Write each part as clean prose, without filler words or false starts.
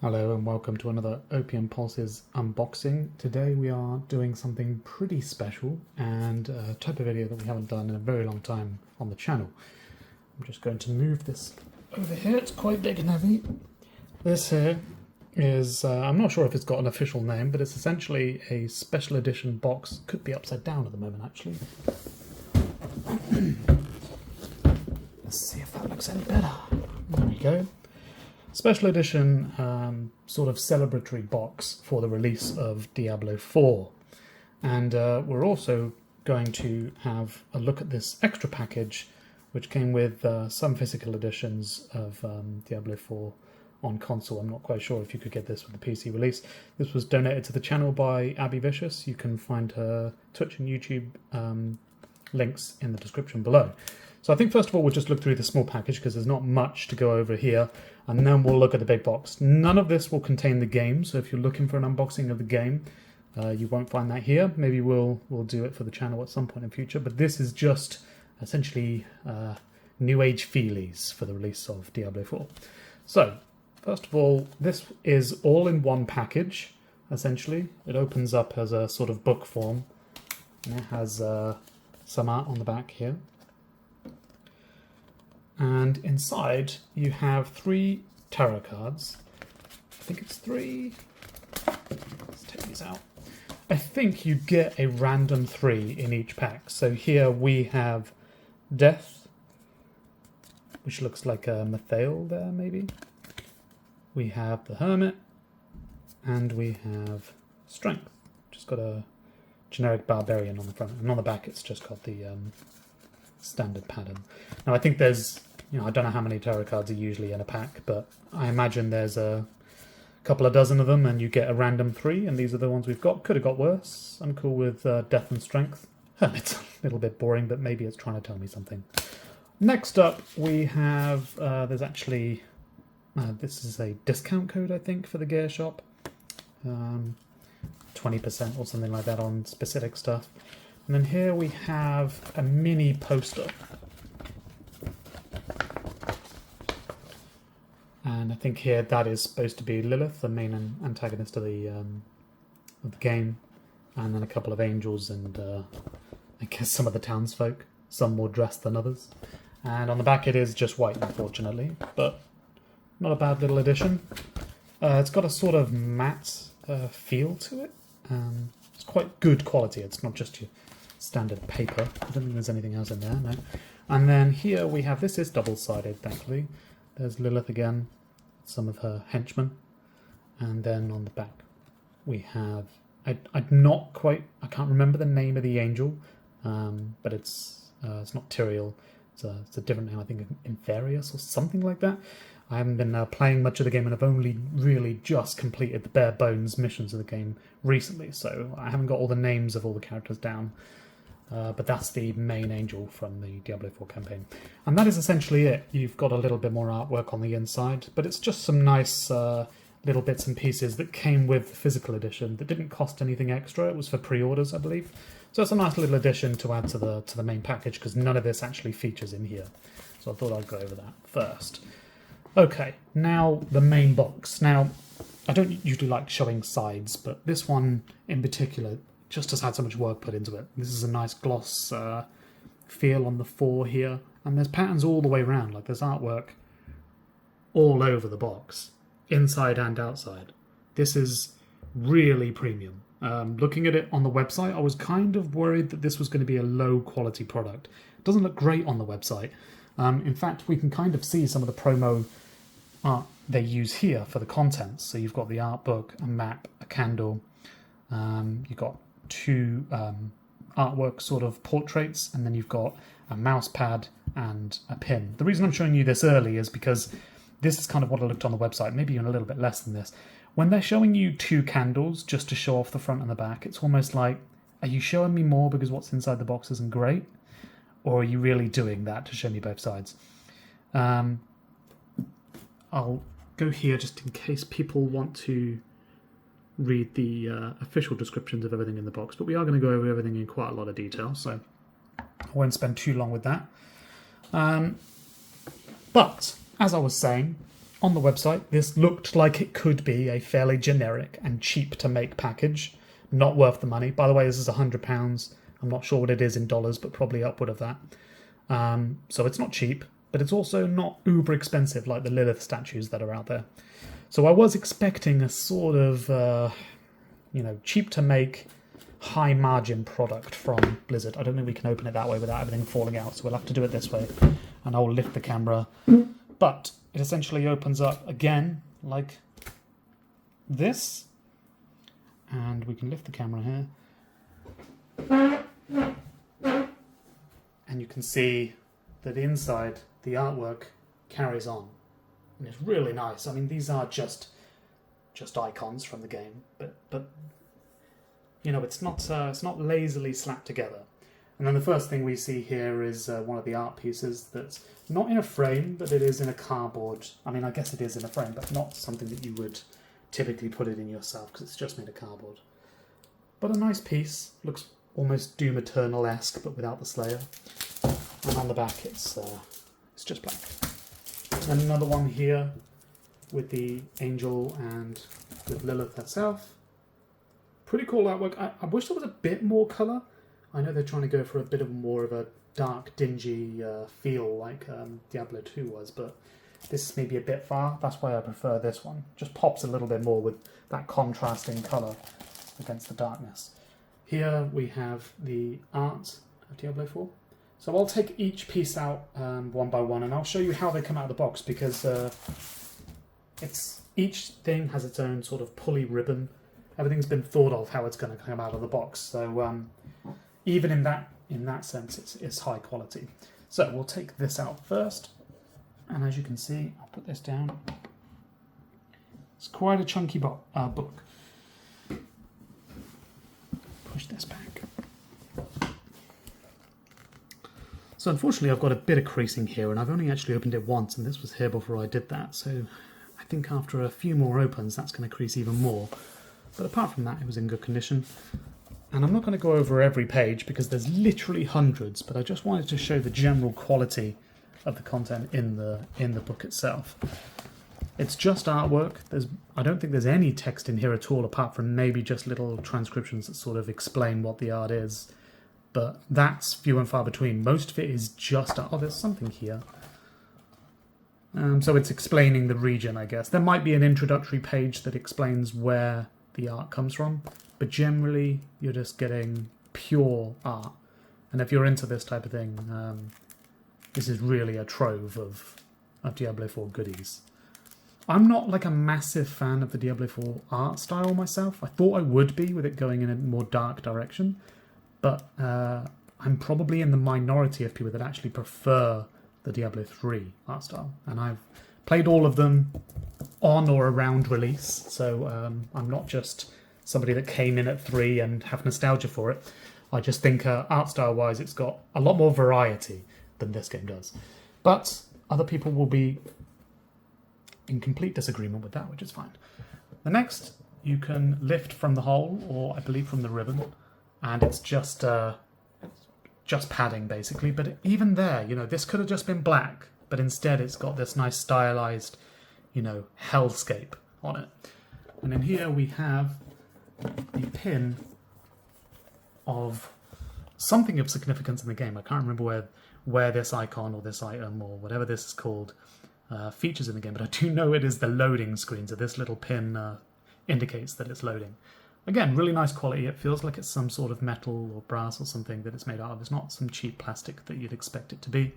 Hello and welcome to another Opium Pulses unboxing. Today we are doing something pretty special and a type of video that we haven't done in a very long time on the channel. I'm just going to move this over here, it's quite big and heavy. This here is, I'm not sure if it's got an official name, but it's essentially a special edition box. Could be upside down at the moment actually. Let's see if that looks any better. There we go. Special edition sort of celebratory box for the release of Diablo IV. And we're also going to have a look at this extra package which came with some physical editions of Diablo IV on console. I'm not quite sure if you could get this with the PC release. This was donated to the channel by Abby Vicious. You can find her Twitch and YouTube links in the description below. So I think first of all we'll just look through the small package because there's not much to go over here, and then we'll look at the big box. None of this will contain the game, so if you're looking for an unboxing of the game, you won't find that here. Maybe we'll do it for the channel at some point in future, but this is just essentially new age feelies for the release of Diablo IV. So first of all, this is all in one package, essentially. It opens up as a sort of book form, and it has some art on the back here. And inside you have 3 tarot cards. I think it's 3. Let's take these out. I think you get a random 3 in each pack. So here we have Death, which looks like a Methail there maybe. We have the Hermit, and we have Strength. Just got a generic Barbarian on the front, and on the back it's just got the standard pattern. Now I think there's, I don't know how many tarot cards are usually in a pack, but I imagine there's a couple of dozen of them and you get a random 3, and these are the ones we've got. Could have got worse. I'm cool with Death and Strength. It's a little bit boring, but maybe it's trying to tell me something. Next up we have, there's actually, this is a discount code I think for the gear shop. 20% or something like that on specific stuff. And then here we have a mini poster. And I think here that is supposed to be Lillith, the main antagonist of the game. And then a couple of angels and I guess some of the townsfolk. Some more dressed than others. And on the back it is just white, unfortunately. But not a bad little addition. It's got a sort of matte feel to it. It's quite good quality. It's not just your standard paper. I don't think there's anything else in there, no. And then here we have, this is double-sided, thankfully. There's Lillith again, some of her henchmen. And then on the back we have, I can't remember the name of the angel, but it's not Tyrael. It's a different name, I think Inarius or something like that. I haven't been playing much of the game, and I've only really just completed the bare bones missions of the game recently, so I haven't got all the names of all the characters down. But that's the main angel from the Diablo IV campaign. And that is essentially it. You've got a little bit more artwork on the inside, but it's just some nice little bits and pieces that came with the physical edition that didn't cost anything extra. It was for pre-orders, I believe. So it's a nice little addition to add to the main package, because none of this actually features in here. So I thought I'd go over that first. Okay, now the main box. Now, I don't usually like showing sides, but this one in particular just has had so much work put into it. This is a nice gloss feel on the 4 here, and there's patterns all the way around. Like there's artwork all over the box, inside and outside. This is really premium. Looking at it on the website, I was kind of worried that this was going to be a low quality product. It doesn't look great on the website. In fact, we can kind of see some of the promo art they use here for the contents. So you've got the art book, a map, a candle. You've got 2 artwork sort of portraits, and then you've got a mouse pad and a pin. The reason I'm showing you this early is because this is kind of what I looked on the website, maybe even a little bit less than this. When they're showing you 2 candles just to show off the front and the back, it's almost like, are you showing me more because what's inside the box isn't great? Or are you really doing that to show me both sides? I'll go here just in case people want to read the official descriptions of everything in the box, but we are going to go over everything in quite a lot of detail, so I won't spend too long with that. But, as I was saying, on the website, this looked like it could be a fairly generic and cheap to make package, not worth the money. By the way, this is £100. I'm not sure what it is in dollars, but probably upward of that. So it's not cheap, but it's also not uber expensive like the Lillith statues that are out there. So I was expecting a sort of, cheap to make, high margin product from Blizzard. I don't think we can open it that way without everything falling out, so we'll have to do it this way. And I'll lift the camera. But it essentially opens up again like this. And we can lift the camera here. And you can see that inside the artwork carries on. And it's really nice. I mean, these are just icons from the game, but it's not lazily slapped together. And then the first thing we see here is one of the art pieces that's not in a frame, but it is in a cardboard. I mean, I guess it is in a frame, but not something that you would typically put it in yourself because it's just made of cardboard. But a nice piece. Looks almost Doom Eternal-esque, but without the Slayer. And on the back, it's just black. And another one here with the Angel and with Lillith herself. Pretty cool artwork. I wish there was a bit more colour. I know they're trying to go for a bit of more of a dark, dingy feel like Diablo 2 was, but this is maybe a bit far. That's why I prefer this one. Just pops a little bit more with that contrasting colour against the darkness. Here we have the art of Diablo 4. So I'll take each piece out one by one, and I'll show you how they come out of the box, because each thing has its own sort of pulley ribbon. Everything's been thought of how it's going to come out of the box. So even in that sense, it's high quality. So we'll take this out first, and as you can see, I'll put this down. It's quite a chunky book. Push this back. So unfortunately I've got a bit of creasing here, and I've only actually opened it once, and this was here before I did that, so I think after a few more opens that's going to crease even more. But apart from that, it was in good condition. And I'm not going to go over every page because there's literally hundreds, but I just wanted to show the general quality of the content in the book itself. It's just artwork. I don't think there's any text in here at all, apart from maybe just little transcriptions that sort of explain what the art is. But that's few and far between. Most of it is just art. Oh, there's something here. So it's explaining the region, I guess. There might be an introductory page that explains where the art comes from, but generally you're just getting pure art. And if you're into this type of thing, this is really a trove of Diablo 4 goodies. I'm not like a massive fan of the Diablo 4 art style myself. I thought I would be, with it going in a more dark direction, but I'm probably in the minority of people that actually prefer the Diablo 3 art style. And I've played all of them on or around release, so I'm not just somebody that came in at 3 and have nostalgia for it. I just think art style wise it's got a lot more variety than this game does. But other people will be in complete disagreement with that, which is fine. The next you can lift from the hole, or I believe from the ribbon, and it's just padding basically. But even there, this could have just been black, but instead it's got this nice stylized, hellscape on it. And in here we have the pin of something of significance in the game. I can't remember where this icon or this item or whatever this is called features in the game, but I do know it is the loading screen, so this little pin indicates that it's loading. Again, really nice quality. It feels like it's some sort of metal or brass or something that it's made out of. It's not some cheap plastic that you'd expect it to be.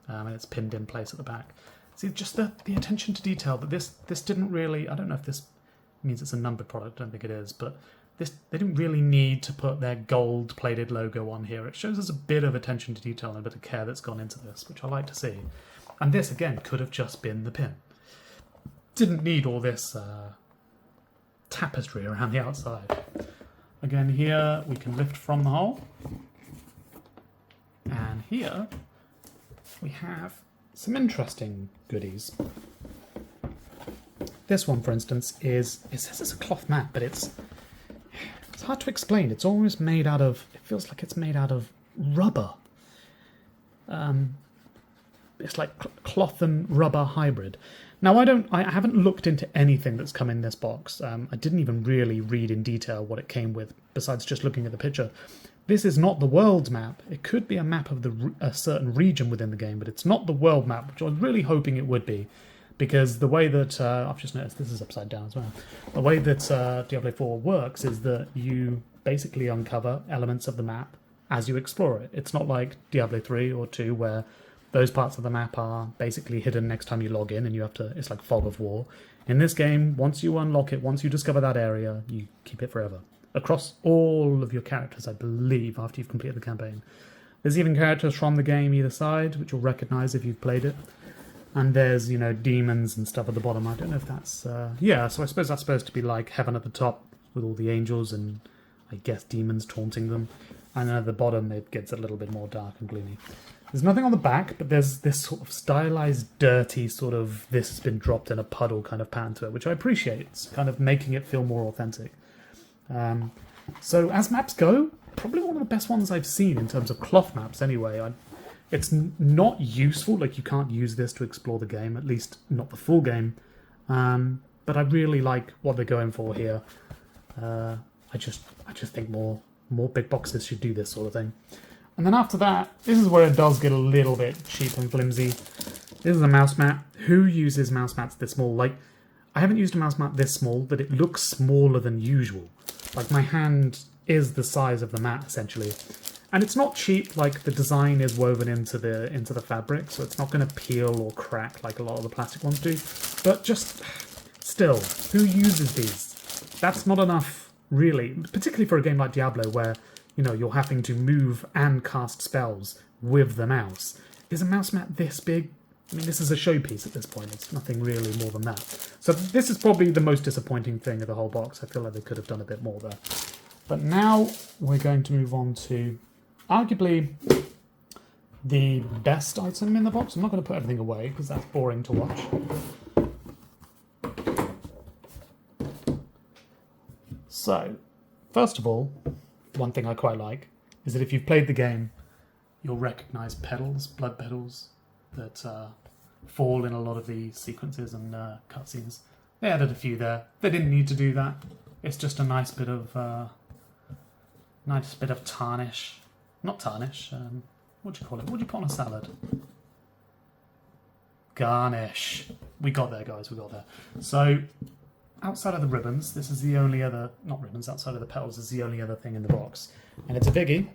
And it's pinned in place at the back. See, just the attention to detail that this didn't really... I don't know if this means it's a numbered product. I don't think it is. But they didn't really need to put their gold-plated logo on here. It shows us a bit of attention to detail and a bit of care that's gone into this, which I like to see. And this, again, could have just been the pin. Didn't need all this... tapestry around the outside. Again, here we can lift from the hole, and here we have some interesting goodies. This one, for instance, it says it's a cloth mat, but it's hard to explain. It's almost made out of, it feels like it's made out of rubber. it's like cloth and rubber hybrid. Now I haven't looked into anything that's come in this box. I didn't even really read in detail what it came with, besides just looking at the picture. This is not the world map. It could be a map of a certain region within the game, but it's not the world map, which I was really hoping it would be, because the way that I've just noticed this is upside down as well. The way that Diablo 4 works is that you basically uncover elements of the map as you explore it. It's not like Diablo 3 or 2 where those parts of the map are basically hidden next time you log in and you have to, it's like fog of war. In this game, once you unlock it, once you discover that area, you keep it forever. Across all of your characters, I believe, after you've completed the campaign. There's even characters from the game either side, which you'll recognise if you've played it. And there's, you know, demons and stuff at the bottom. I don't know if that's... yeah, so I suppose that's supposed to be like heaven at the top with all the angels and, I guess, demons taunting them. And then at the bottom, it gets a little bit more dark and gloomy. There's nothing on the back, but there's this sort of stylized, dirty sort of this has been dropped in a puddle kind of pattern to it, which I appreciate. It's kind of making it feel more authentic. So as maps go, probably one of the best ones I've seen in terms of cloth maps anyway. It's not useful, like you can't use this to explore the game, at least not the full game. But I really like what they're going for here. I just think more big boxes should do this sort of thing. And then after that, this is where it does get a little bit cheap and flimsy. This is a mouse mat. Who uses mouse mats this small? Like, I haven't used a mouse mat this small, but it looks smaller than usual. Like, my hand is the size of the mat, essentially. And it's not cheap, like, the design is woven into the fabric, so it's not going to peel or crack like a lot of the plastic ones do. But just, still, who uses these? That's not enough, really, particularly for a game like Diablo, where, you know, you're having to move and cast spells with the mouse. Is a mouse mat this big? I mean, this is a showpiece at this point. It's nothing really more than that. So this is probably the most disappointing thing of the whole box. I feel like they could have done a bit more there. But now we're going to move on to arguably the best item in the box. I'm not going to put everything away because that's boring to watch. So, first of all, one thing I quite like is that if you've played the game, you'll recognise petals, blood petals, that fall in a lot of the sequences and cutscenes. They added a few there. They didn't need to do that. It's just a nice bit of tarnish. Not tarnish. What do you call it? What do you put on a salad? Garnish. We got there, guys. We got there. So, outside of the ribbons, this is the only other... Not ribbons, outside of the petals is the only other thing in the box. And it's a biggie.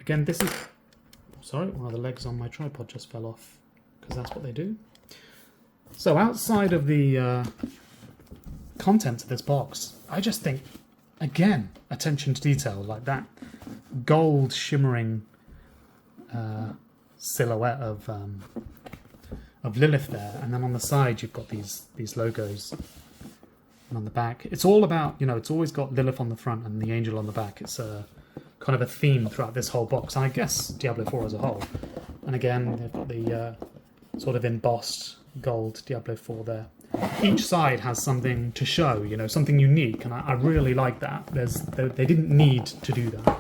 Again, this is... Sorry, one of the legs on my tripod just fell off, because that's what they do. So outside of the contents of this box, I just think, again, attention to detail, like that gold shimmering silhouette of Lillith there, and then on the side you've got these logos, and on the back it's all about, you know, it's always got Lillith on the front and the angel on the back. It's kind of a theme throughout this whole box, and I guess Diablo 4 as a whole. And again, they've got the sort of embossed gold Diablo 4 there. Each side has something to show, you know, something unique, and I really like that. They didn't need to do that.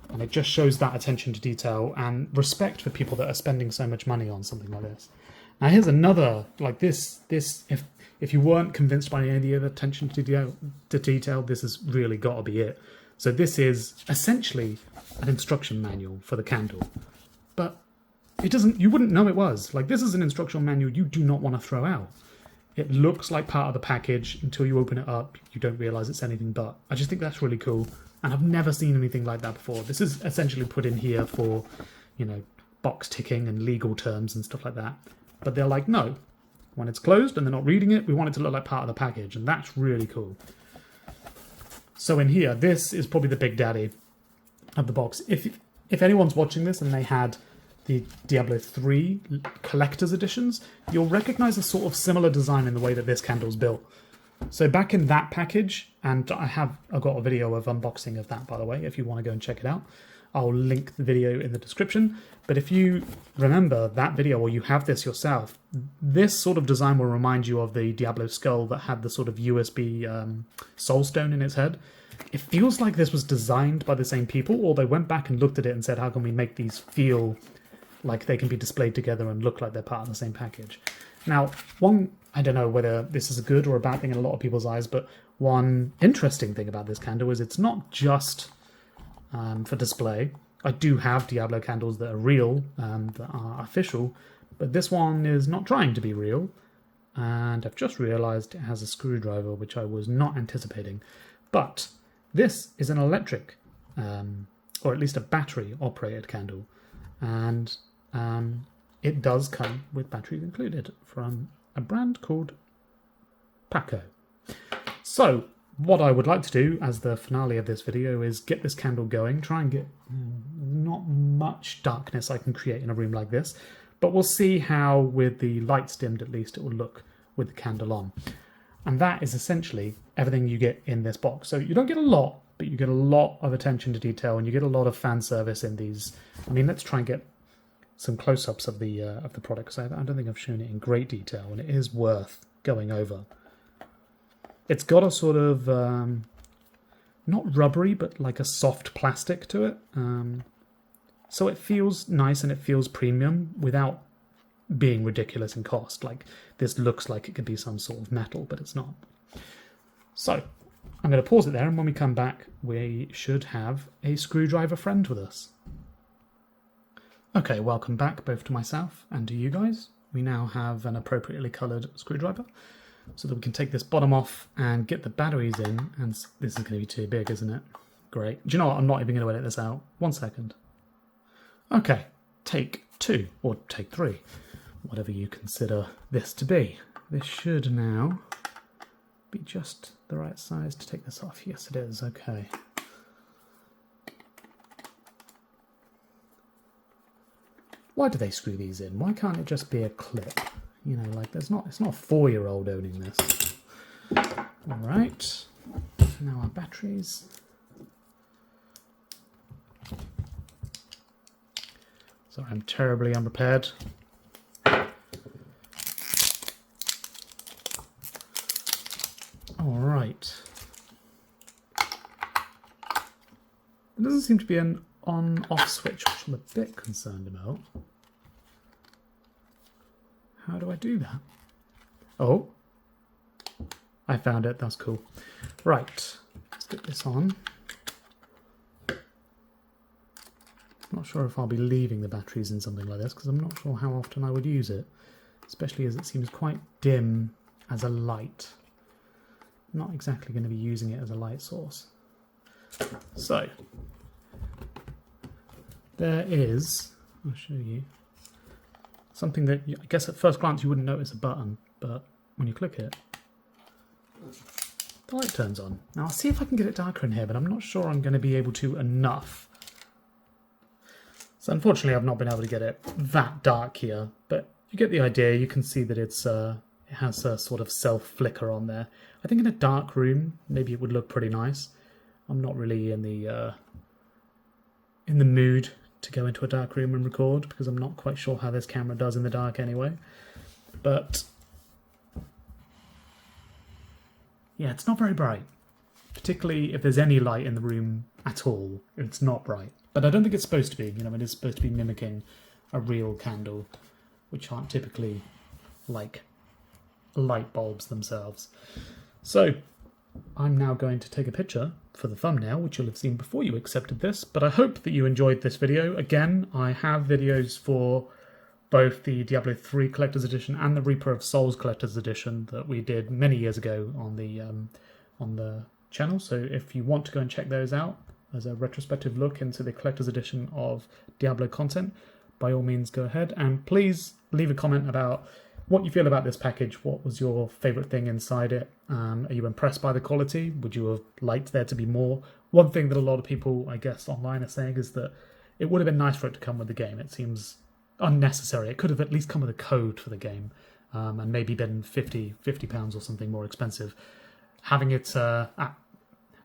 And it just shows that attention to detail and respect for people that are spending so much money on something like this. Now here's another, like this if you weren't convinced by any of the attention to detail, this has really got to be it. So this is essentially an instruction manual for the candle. But it doesn't, you wouldn't know it was. Like, this is an instructional manual you do not want to throw out. It looks like part of the package until you open it up. You don't realise it's anything but. I just think that's really cool. And I've never seen anything like that before. This is essentially put in here for, you know, box ticking and legal terms and stuff like that. But they're like, no. When it's closed and they're not reading it, we want it to look like part of the package. And that's really cool. So in here, this is probably the big daddy of the box. If anyone's watching this and they had the Diablo 3 collector's editions, you'll recognise a sort of similar design in the way that this candle's built. So back in that package, and I've got a video of unboxing of that, by the way, if you want to go and check it out. I'll link the video in the description. But if you remember that video, or you have this yourself, this sort of design will remind you of the Diablo skull that had the sort of USB soul stone in its head. It feels like this was designed by the same people, or they went back and looked at it and said, how can we make these feel like they can be displayed together and look like they're part of the same package. Now, I don't know whether this is a good or a bad thing in a lot of people's eyes, but one interesting thing about this candle is it's not just for display. I do have Diablo candles that are real, that are official, but this one is not trying to be real. And I've just realised it has a screwdriver, which I was not anticipating. But this is an electric, or at least a battery-operated candle. And it does come with batteries included from a brand called Paco. So what I would like to do as the finale of this video is get this candle going, try and get not much darkness I can create in a room like this, but we'll see how, with the lights dimmed at least, it will look with the candle on. And that is essentially everything you get in this box. So you don't get a lot, but you get a lot of attention to detail, and you get a lot of fan service in these. I mean, let's try and get some close-ups of the product, because I don't think I've shown it in great detail, and it is worth going over. It's got a sort of not rubbery, but like a soft plastic to it, so it feels nice and it feels premium without being ridiculous in cost. Like, this looks like it could be some sort of metal, but it's not. So I'm going to pause it there, and when we come back, we should have a screwdriver friend with us. Okay, welcome back both to myself and to you guys. We now have an appropriately coloured screwdriver so that we can take this bottom off and get the batteries in. And this is going to be too big, isn't it? Great. Do you know what? I'm not even going to edit this out. 1 second. Okay, take 2 or take 3, whatever you consider this to be. This should now be just the right size to take this off. Yes, it is. Okay. Why do they screw these in? Why can't it just be a clip? You know, like it's not a 4-year-old owning this. All right. Now our batteries. Sorry, I'm terribly unprepared. All right. There doesn't seem to be an on-off switch, which I'm a bit concerned about. How do I do that? Oh, I found it. That's cool. Right, let's get this on. Not sure if I'll be leaving the batteries in something like this, because I'm not sure how often I would use it, especially as it seems quite dim as a light. I'm not exactly going to be using it as a light source. So there is, I'll show you, something that I guess at first glance you wouldn't notice a button, but when you click it, the light turns on. Now I'll see if I can get it darker in here, but I'm not sure I'm going to be able to enough. So unfortunately I've not been able to get it that dark here, but you get the idea. You can see that it has a sort of self-flicker on there. I think in a dark room, maybe it would look pretty nice. I'm not really in the mood to go into a dark room and record, because I'm not quite sure how this camera does in the dark anyway. But yeah, it's not very bright. Particularly if there's any light in the room at all, it's not bright. But I don't think it's supposed to be. You know, it is supposed to be mimicking a real candle, which aren't typically like light bulbs themselves. So I'm now going to take a picture for the thumbnail, which you'll have seen before you accepted this, but I hope that you enjoyed this video. Again, I have videos for both the Diablo III Collector's Edition and the Reaper of Souls Collector's Edition that we did many years ago on the channel, so if you want to go and check those out as a retrospective look into the Collector's Edition of Diablo content, by all means go ahead, and please leave a comment about what you feel about this package. What was your favourite thing inside it? Are you impressed by the quality? Would you have liked there to be more? One thing that a lot of people, I guess, online are saying is that it would have been nice for it to come with the game. It seems unnecessary. It could have at least come with a code for the game, and maybe been £50 or something more expensive. Having it at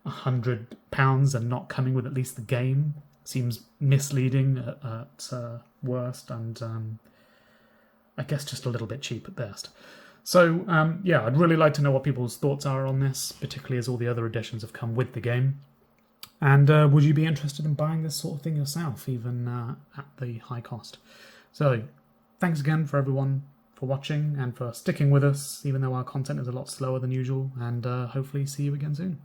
£100 and not coming with at least the game seems misleading at worst, and I guess just a little bit cheap at best. So, yeah, I'd really like to know what people's thoughts are on this, particularly as all the other editions have come with the game. And would you be interested in buying this sort of thing yourself, even at the high cost? So, thanks again for everyone for watching and for sticking with us, even though our content is a lot slower than usual, and hopefully see you again soon.